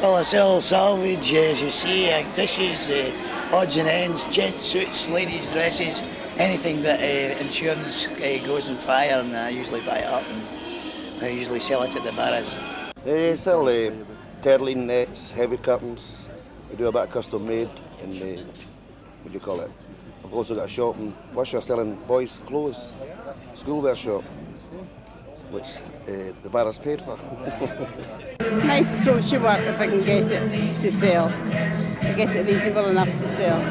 Well, I sell salvage, as you see, dishes, odds and ends, gent suits, ladies' dresses, anything that insurance goes on fire, and I usually buy it up and I usually sell it at the Barras. I sell turleen nets, heavy curtains. We do a bit of custom made and what do you call it? I've also got a shop in Wishaw selling boys' clothes, schoolwear shop, which the Barras paid for. Nice crochet work if I can get it to sell. I get it reasonable enough to sell.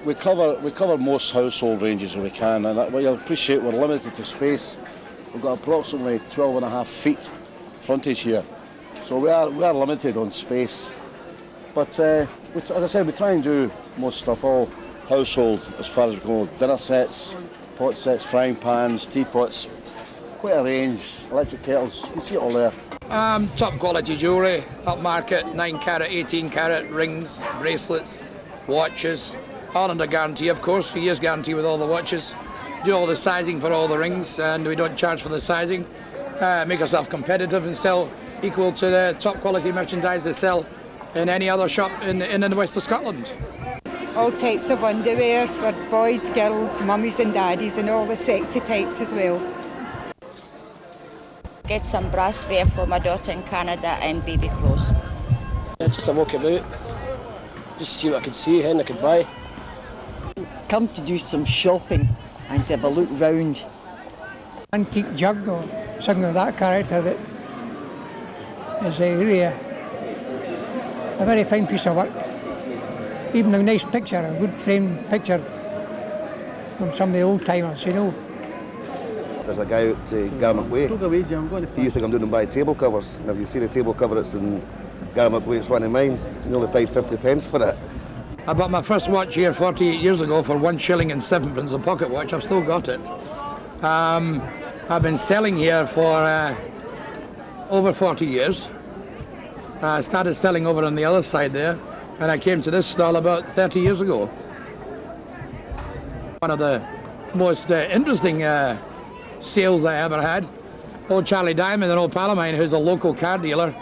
We cover most household ranges if we can, and you'll appreciate we're limited to space. We've got approximately 12.5 feet frontage here, so we are limited on space. But as I said, we try and do most stuff, all household as far as we go. Dinner sets, pot sets, frying pans, teapots, quite a range, electric kettles, you can see it all there. Top quality jewellery, upmarket, 9 carat, 18 carat, rings, bracelets, watches, all under guarantee of course, 3 years guarantee with all the watches. Do all the sizing for all the rings and we don't charge for the sizing. Make ourselves competitive and sell equal to the top quality merchandise they sell in any other shop in the west of Scotland. All types of underwear for boys, girls, mummies and daddies and all the sexy types as well. Get some brassware for my daughter in Canada and baby clothes. Just a walk about, just see what I can see and I can buy. Come to do some shopping and to have a look round. Antique jug or something of that character that is really a very fine piece of work. Even a nice picture, a good framed picture from some of the old timers, you know. There's a guy out Garnock Way. He used to come down and buy table covers. And if you see the table cover that's in Garnock Way, it's one of mine. You only paid 50 pence for it. I bought my first watch here 48 years ago for 1 shilling and 7pence, a pocket watch. I've still got it. I've been selling here for over 40 years. I started selling over on the other side there, and I came to this stall about 30 years ago. One of the most interesting sales I ever had. Old Charlie Diamond, an old pal of mine who's a local car dealer,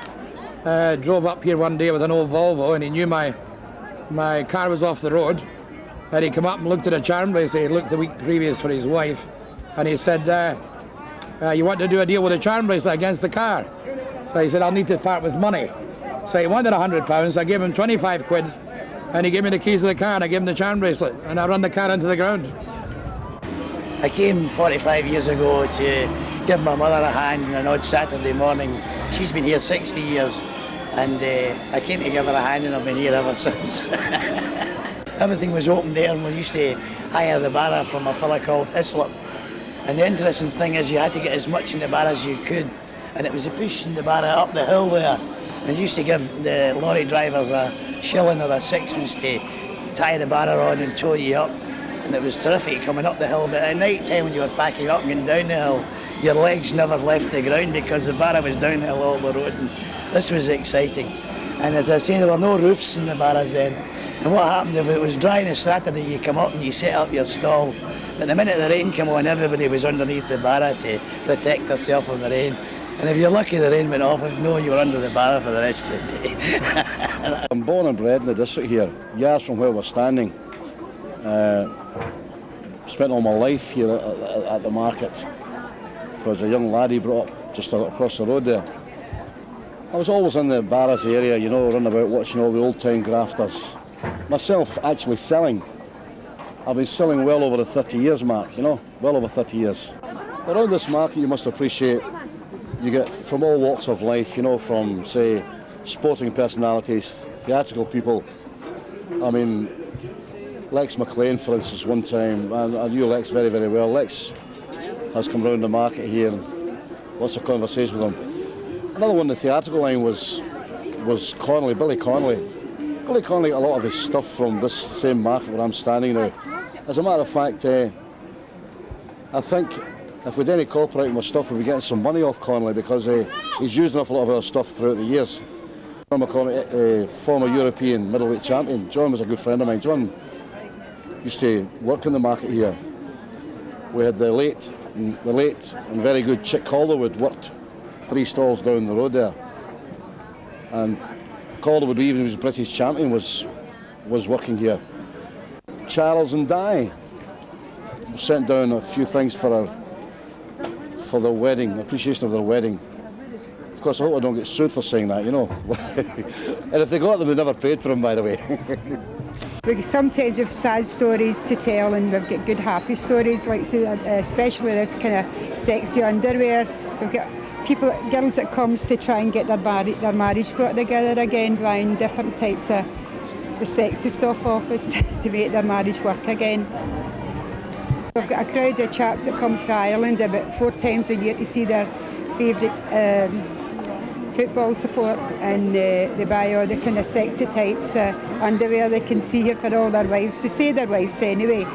drove up here one day with an old Volvo, and he knew my car was off the road, and he came up and looked at a charm bracelet he looked the week previous for his wife, and he said, you want to do a deal with a charm bracelet against the car? So he said, I'll need to part with money. So he wanted £100, I gave him 25 quid, and he gave me the keys of the car, and I gave him the charm bracelet, and I run the car into the ground. I came 45 years ago to give my mother a hand on an odd Saturday morning. She's been here 60 years, and I came to give her a hand, and I've been here ever since. Everything was open there, and we used to hire the Barra from a fella called Hislop. And the interesting thing is you had to get as much in the Barra as you could, and it was a pushing the Barra up the hill there. And used to give the lorry drivers a shilling or a sixpence to tie the Barra on and tow you up. And it was terrific coming up the hill, but at night time when you were packing up and going down the hill, your legs never left the ground because the Barra was downhill all the road, and this was exciting. And as I say, there were no roofs in the Barras then. And what happened, if it was dry on a Saturday, you come up and you set up your stall. But the minute the rain came on, everybody was underneath the Barra to protect themselves from the rain. And if you're lucky the rain went off, if no, you were under the Barra for the rest of the day. I'm born and bred in the district here, yards from where we're standing. Spent all my life here at the market. As a young laddie brought up just across the road there. I was always in the Barras area, you know, running about watching all the old town grafters. Myself actually selling. I've been selling well over the 30 years mark, you know, well over 30 years. Around this market you must appreciate you get from all walks of life, you know, from say sporting personalities, theatrical people. I mean, Lex McLean, for instance, one time, and I knew Lex very, very well. Lex has come round the market here and lots of conversation with him. Another one in the theatrical line was Connolly, Billy Connolly. Billy Connolly got a lot of his stuff from this same market where I'm standing now. As a matter of fact, I think if we'd any copyright with stuff, we'd be getting some money off Connolly because he's used an awful lot of our stuff throughout the years. John McConnell, former European middleweight champion. John was a good friend of mine. John used to work in the market here. We had the late and very good Chick Calderwood worked 3 stalls down the road there. And Calderwood, even who was British champion, was working here. Charles and Di sent down a few things for their wedding, appreciation of their wedding. Of course, I hope I don't get sued for saying that, you know. And if they got them, they never paid for them, by the way. We sometimes have sad stories to tell, and we've got good happy stories, like especially this kind of sexy underwear. We've got girls that comes to try and get their marriage brought together again, buying different types of the sexy stuff off us to make their marriage work again. We've got a crowd of chaps that comes to Ireland about 4 times a year to see their favourite football support, and they buy all the kind of sexy types underwear they can see here for all their wives. They say their wives anyway.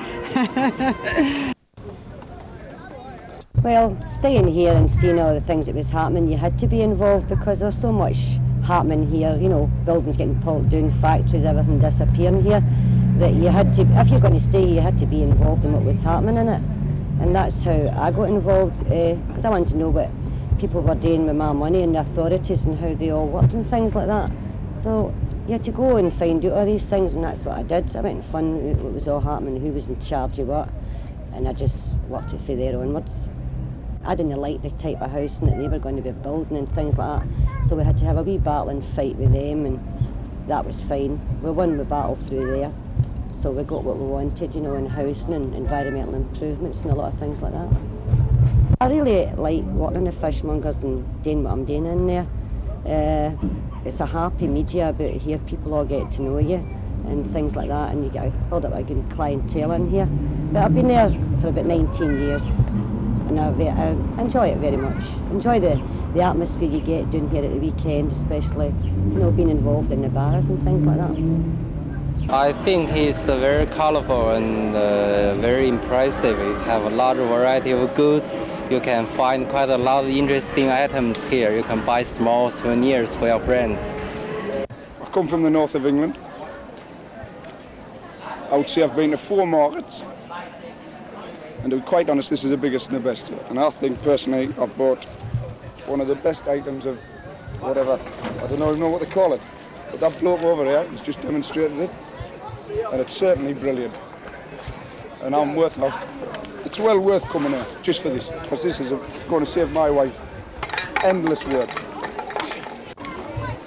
Well, staying here and seeing all the things that was happening, you had to be involved because there was so much happening here, you know, buildings getting pulled down, factories, everything disappearing here, that you had to, if you're going to stay, you had to be involved in what was happening in it. And that's how I got involved, because I wanted to know what people were doing with my money and the authorities and how they all worked and things like that. So you had to go and find out all these things, and that's what I did. I went and found what was all happening, who was in charge of what, and I just worked it from there onwards. I didn't like the type of house that they were going to be building and things like that, so we had to have a wee battle and fight with them, and that was fine. We won the battle through there, so we got what we wanted, you know, in housing and environmental improvements and a lot of things like that. I really like working in the fishmongers and doing what I'm doing in there. It's a happy media about here, people all get to know you and things like that, and you get build up a good clientele in here. But I've been there for about 19 years. And I enjoy it very much. Enjoy the atmosphere you get down here at the weekend, especially, you know, being involved in the Barras and things like that. I think it's very colorful and very impressive. It has a large variety of goods. You can find quite a lot of interesting items here. You can buy small souvenirs for your friends. I come from the north of England. I would say I've been to 4 markets. And to be quite honest, this is the biggest and the best. And I think personally I've bought one of the best items of whatever, I don't even know what they call it. But that bloke over here has just demonstrated it. And it's certainly brilliant. And it's well worth coming here just for this, because this is going to save my wife endless work.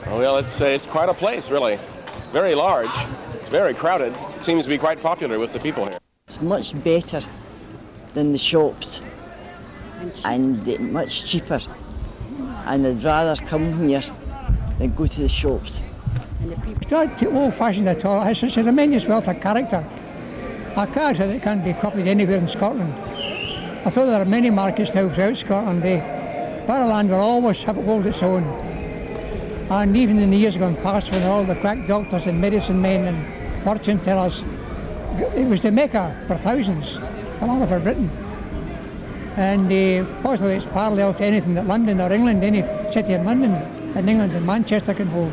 Well, it's quite a place, really. Very large, very crowded. It seems to be quite popular with the people here. It's much better than the shops and much cheaper, and I'd rather come here than go to the shops. It's not too old-fashioned at all. It's a tremendous wealth of character. A character that can't be copied anywhere in Scotland. I thought there are many markets now throughout Scotland. Barrowland will always hold its own. And even in the years gone past, when all the quack doctors and medicine men and fortune tellers, it was the mecca for thousands, all over Britain. And possibly it's parallel to anything that London or England, any city in London, in England and Manchester can hold.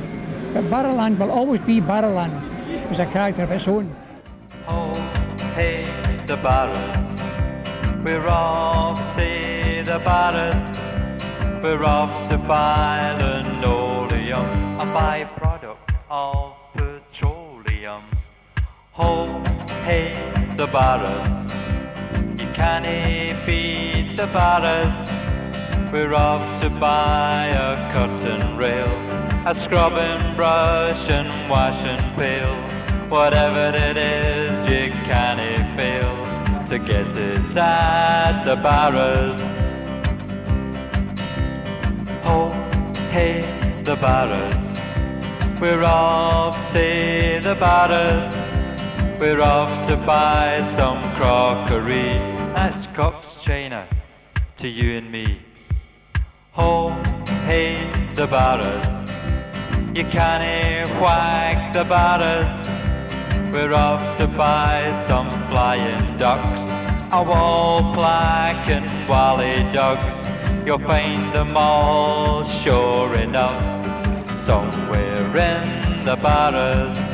But Barrowland will always be Barrowland. It's a character of its own. Oh, hey, the Barras. We're off to the Barras. We're off to buy linoleum, a byproduct of petroleum. Oh, hey, the Barras. You can't beat the Barras. We're off to buy a curtain rail, a scrubbing brush and washing pail. Whatever it is, you can't fail to get it at the Barras. Oh, hey, the Barras. We're off to the Barras. We're off to buy some crockery. That's Cox China to you and me. Oh, hey, the Barras. You can't whack the Barras. We're off to buy some flying ducks, a wall plaque and wally ducks. You'll find them all, sure enough, somewhere in the Barras.